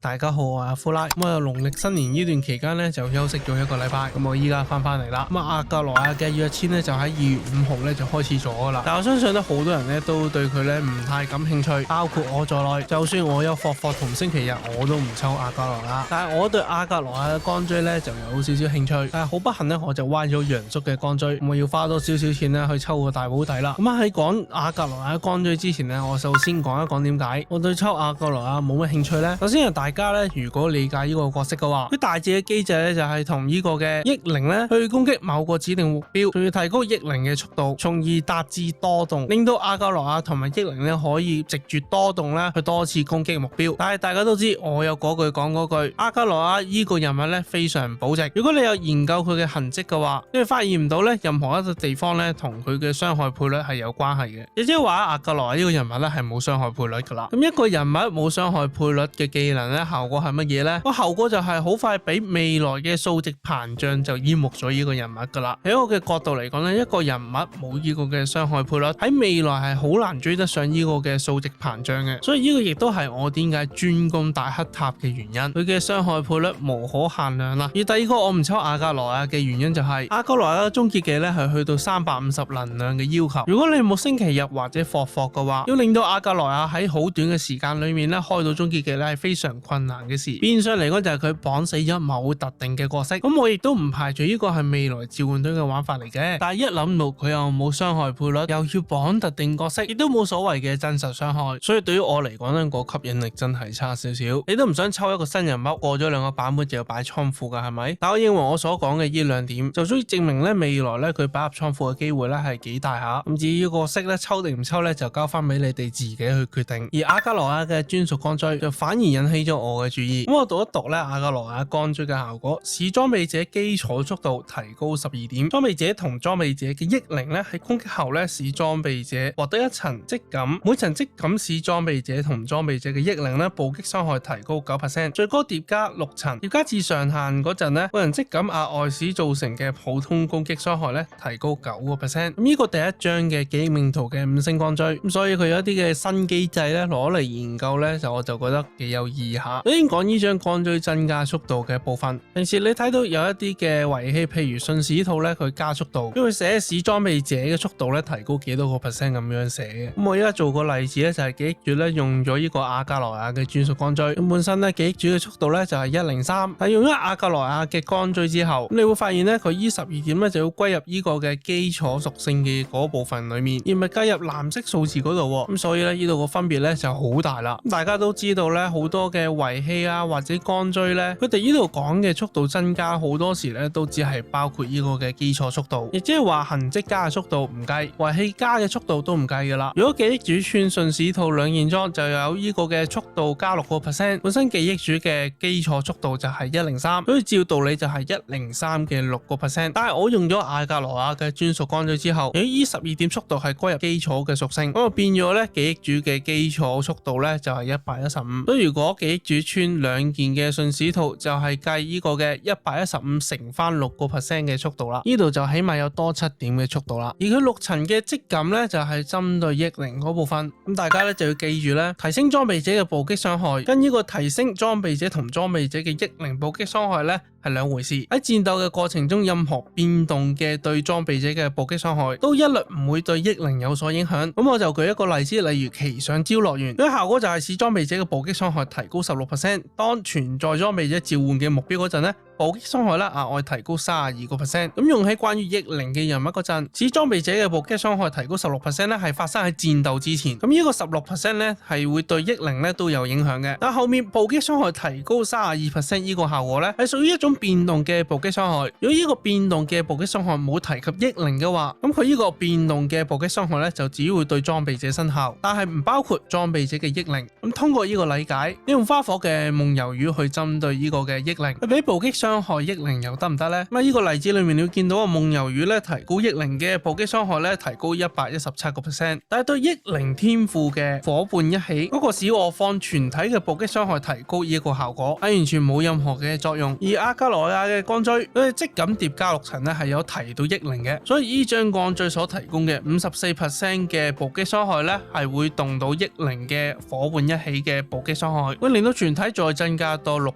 大家好，我係阿夫拉。咁啊，農曆新年呢段期間咧就休息咗1個禮拜，咁我依家翻嚟啦。咁阿格羅亞嘅約簽咧就喺2月5號咧就開始咗噶啦。但我相信咧好多人咧都對佢咧唔太感興趣，包括我在內。就算我有霍霍同星期日，我都唔抽阿格羅亞。但係我對阿格羅亞嘅光錐咧就有少少興趣。但係好不幸咧，我就彎咗楊叔嘅光錐，咁我要花多少少錢咧去抽個大保底啦。咁喺講阿格羅亞嘅光錐之前咧，我首先講一講點解我對抽阿格羅亞冇乜興趣咧。首先係大家咧，如果理解呢個角色嘅話，佢大致嘅機制咧就係同呢個嘅益靈咧去攻擊某個指定目標，仲要提高益靈嘅速度，從而達至多動，令到阿格羅亞同埋益靈咧可以藉住多動咧去多次攻擊目標。但係大家都知，我有嗰句講嗰句，阿格羅亞呢個人物咧非常保值。如果你有研究佢嘅痕跡嘅話，你會發現唔到咧任何一個地方咧同佢嘅傷害倍率係有關係嘅。亦即係話阿格羅亞呢個人物咧係冇傷害倍率噶啦。咁一個人物冇傷害倍率嘅技能咧，效果係乜嘢呢？個後果就係好快俾未來嘅數值膨脹就淹沒咗呢個人物噶啦。喺我嘅角度嚟講呢，一個人物冇呢個嘅傷害倍率，喺未來係好難追得上呢個嘅數值膨脹嘅。所以呢個亦都係我點解專攻大黑塔嘅原因，佢嘅傷害倍率無可限量啦。而第二個我唔抽阿格羅亞嘅原因就係阿格羅亞嘅終結技咧係去到350能量嘅要求。如果你冇星期日或者霍霍嘅話，要令到阿格羅亞喺好短嘅時間裏面咧開到終結技咧係非常困難嘅事。變相嚟講就係佢綁死咗某特定嘅角色，咁我亦都唔排除呢個係未來召喚隊嘅玩法嚟嘅。但係一諗到佢又冇傷害倍率，又要綁特定角色，亦都冇所謂嘅真實傷害，所以對於我嚟講呢個吸引力真係差少少。你都唔想抽一個新人物過咗2個版本就要擺倉庫噶，係咪？但我認為我所講嘅呢2點就足以證明呢未來呢佢擺入倉庫嘅機會呢係幾大下。咁至於個角色呢抽定唔抽呢就交翻俾你哋自己去決定。而阿格羅亞嘅專屬光錐就反而引起咗我嘅注意。咁我讀一讀咧阿格羅亞光錐嘅效果，使裝備者基礎速度提高12點，裝備者同裝備者嘅益靈咧喺攻擊後咧使裝備者獲得1層積感，每層積感使裝備者同裝備者嘅益靈咧暴擊傷害提高 9%， 最高疊加6層，疊加至上限嗰陣咧，個人積感額外使造成嘅普通攻擊傷害咧提高 9%。咁呢個第一章嘅記憶命途嘅5星光錐，咁所以佢有一啲嘅新機制咧攞嚟研究咧，我就覺得幾有意義下。首先講呢張光錐增加速度嘅部分，平時你睇到有一啲嘅遺器，譬如信使套咧，佢加速度，因為寫使裝備者嘅速度咧提高幾多個 percent 咁樣寫嘅。咁我而家做個例子咧，就係記憶主咧用咗呢個阿格羅亞嘅專屬光錐，咁本身咧記憶主嘅速度咧就係103，但用咗阿格羅亞嘅光錐之後，你會發現咧佢依12點咧就要歸入呢個嘅基礎屬性嘅嗰部分裏面，而唔係計入藍色數字嗰度。咁所以咧呢度個分別咧就好大啦。大家都知道咧好多嘅遺器啊或者光錐咧，佢哋呢度講嘅速度增加好多時咧都只係包括呢個嘅基礎速度，亦即係話痕跡加嘅速度唔計，遺器加嘅速度都唔計噶啦。如果記憶主串信使套2件裝就有呢個嘅速度加6%，本身記憶主嘅基礎速度就係103，所以照道理就係103嘅6%。但係我用咗阿格羅亞嘅專屬光錐之後，由於呢12點速度係歸入基礎嘅屬性，咁就變咗咧記憶主嘅基礎速度咧就係115。所以如果記憶主串2件嘅信使套就係計呢個嘅115乘翻6% 嘅速度啦，呢度就起碼有多7點嘅速度啦。而佢6層嘅積感咧就係針對益靈嗰部分，咁大家咧就要記住咧，提升裝備者嘅暴擊傷害跟呢個提升裝備者同裝備者嘅益靈暴擊傷害咧係兩回事。喺戰鬥嘅過程中，任何變動嘅對裝備者嘅暴擊傷害都一律唔會對益靈有所影響。咁我就舉一個例子，例如奇想招樂園，佢效果就係使裝備者嘅暴擊傷害提高16%，當存在裝備者召喚嘅目標嗰陣咧，暴擊傷害咧額外提高32%。咁用喺關於益靈嘅人物嗰陣，使裝備者嘅暴擊傷害提高16%咧係發生喺戰鬥之前。咁呢個16%咧係會對益靈咧都有影響嘅。但後面暴擊傷害提高32%呢個效果咧係屬於一種變動嘅暴擊傷害。如果呢個變動嘅暴擊傷害冇提及益靈嘅話，咁佢呢個變動嘅暴擊傷害咧就只會對裝備者生效，但係唔包括裝備者嘅益靈。咁通過呢個理解，你用花火嘅夢魷魚去針對呢個嘅益靈，佢俾暴擊傷傷害億靈又得唔得呢？咁呢個例子裏面你會見到夢魷魚咧提高億靈嘅暴擊傷害咧提高117%，但係對億靈天賦嘅伙伴一起嗰個使我方全體嘅暴擊傷害提高呢一個效果係完全冇任何嘅作用。而阿加羅亞嘅鋼錐佢嘅即感疊加6層咧係有提到億靈嘅，所以呢張鋼錐所提供嘅54% 嘅暴擊傷害咧係會動到億靈嘅伙伴一起嘅暴擊傷害，會令到全體再增加多6%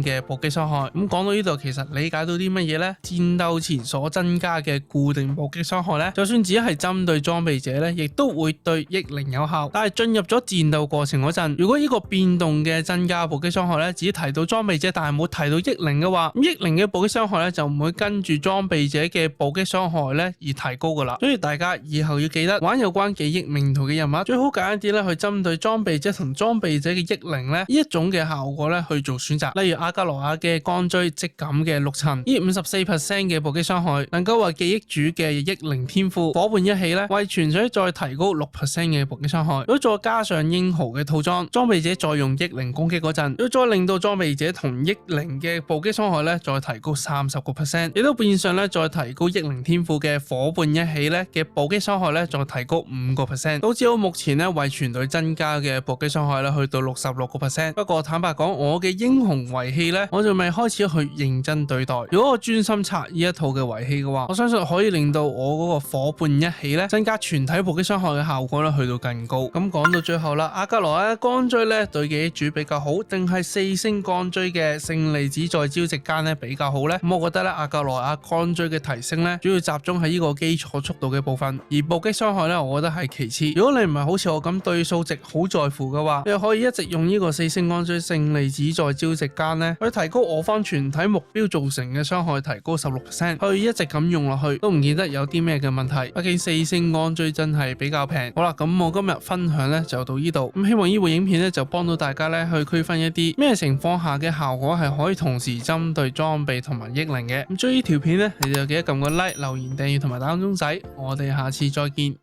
嘅暴擊傷害。咁講到呢度，其實理解到啲乜嘢呢？戰鬥前所增加嘅固定暴擊傷害呢，就算只係針對裝備者呢，亦都會對億靈有效。但係進入咗戰鬥過程嗰陣，如果呢個變動嘅增加暴擊傷害呢，只提到裝備者，但係冇提到億靈嘅話，咁億靈嘅暴擊傷害呢，就唔會跟住裝備者嘅暴擊傷害呢而提高噶啦。所以大家以後要記得玩有關記憶命途嘅任務，最好揀一啲咧去針對裝備者同裝備者嘅億靈呢一種嘅效果咧去做選擇。例如阿加羅亞嘅鋼錐即感嘅6層，呢54% 嘅暴擊傷害能夠為記憶主嘅億靈天賦伙伴一起咧為全水再提高6% 嘅暴擊傷害。如果再加上英豪嘅套裝，裝備者再用億靈攻擊嗰陣，要再令到裝備者同億靈嘅暴擊傷害咧再提高30%，亦都變相咧再提高億靈天賦嘅伙伴一起咧嘅暴擊傷害咧再提高5%，導致我目前咧為全隊增加嘅暴擊傷害咧去到66%。不過坦白講，我嘅英雄遺器咧，我仲未開始去認真對待。如果我專心拆呢一套嘅遺器嘅話，我相信可以令到我嗰個伙伴一起咧增加全體暴擊傷害嘅效果咧去到更高。咁講到最後啦，阿加羅亞鋼錐咧對記憶主比較好，定係4星鋼錐嘅勝利子在招值間咧比較好呢？咁我覺得咧阿加羅亞鋼錐嘅提升咧主要集中喺呢個基礎速度嘅部分，而暴擊傷害咧我覺得係其次。如果你唔係好似我咁對數值好在乎嘅話，你可以一直用呢個4星鋼錐勝利子在招值間咧去提高我方全體目標造成嘅傷害提高16%，去一直咁用落去都唔見得有啲咩嘅問題。畢竟4星鋼錐真係比較平。好啦，咁我今日分享咧就到呢度。咁希望呢部影片咧就幫到大家咧去區分一啲咩情況下嘅效果係可以同時針對裝備同埋億靈嘅。咁追呢條片咧，你就記得撳個 like、留言、訂閱同埋打鐘仔。我哋下次再見。